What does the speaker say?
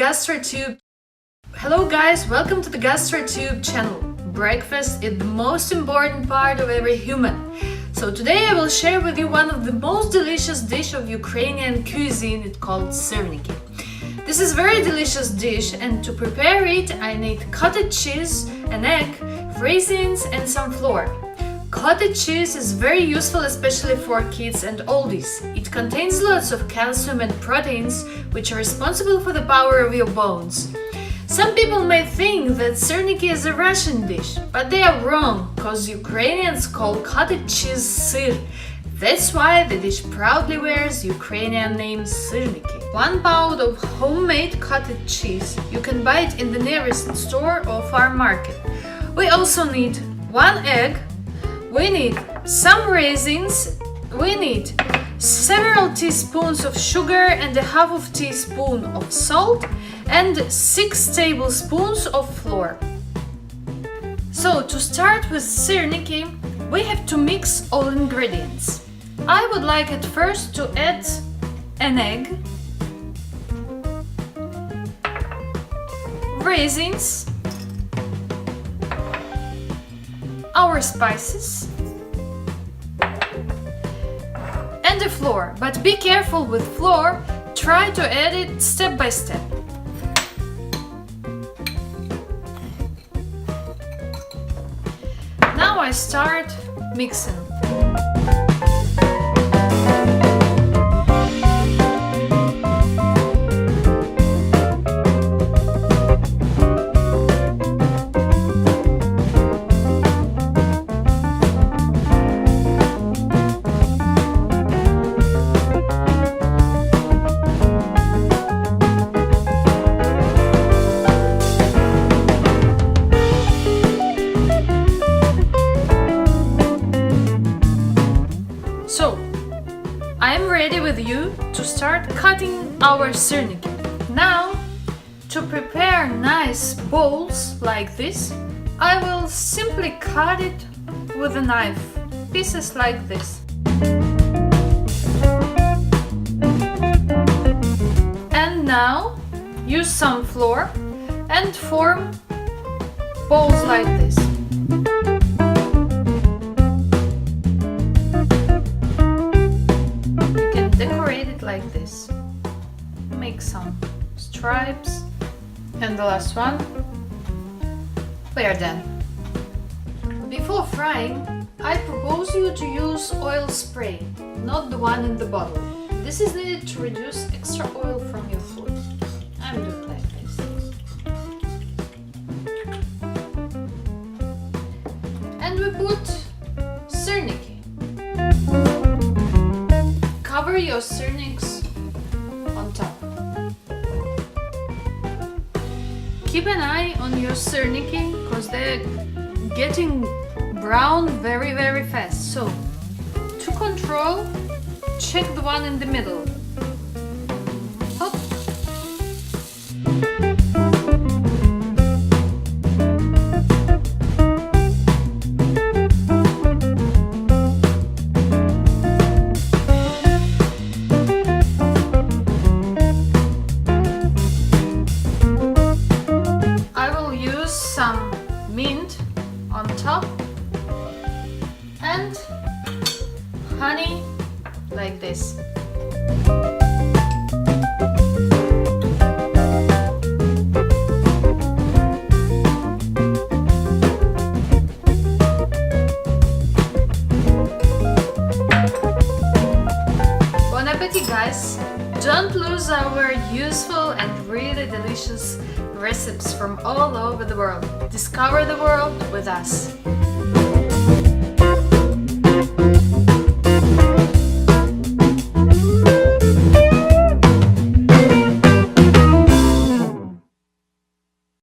GastroTube. Hello guys, welcome to the GastroTube channel. Breakfast is the most important part of every human. So today I will share with you one of the most delicious dish of Ukrainian cuisine. It's called syrniki. This is a very delicious dish, and to prepare it I need cottage cheese, an egg, raisins and some flour. Cottage cheese is very useful especially for kids and oldies. It contains lots of calcium and proteins which are responsible for the power of your bones. Some people may think that syrniki is a Russian dish, but they are wrong, cause Ukrainians call cottage cheese syr. That's why the dish proudly wears Ukrainian name syrniki. 1 pound of homemade cottage cheese. You can buy it in the nearest store or farm market. We also need 1 egg. We need some raisins, we need several teaspoons of sugar and a half of teaspoon of salt and 6 tablespoons of flour. So to start with syrniki, we have to mix all ingredients. I would like at first to add an egg, raisins, our spices and the flour, but be careful with flour, try to add it step by step. Now I start mixing. So, I'm ready with you to start cutting our syrniki. Now, to prepare nice balls like this, I will simply cut it with a knife, pieces like this. And now, use some flour and form balls like this. Decorate it like this. Make some stripes. And the last one. We are done. Before frying, I propose you to use oil spray, not the one in the bottle. This is needed to reduce extra oil from your food. I'm doing like this. And we put syrniki. Cover your syrniks on top. Keep an eye on your syrniki because they're getting brown very fast. So, to control, check the one in the middle. Hop. Some mint on top and honey like this. Bon appetit, guys! Don't lose our useful and really delicious recipes from all over the world. Discover the world with us.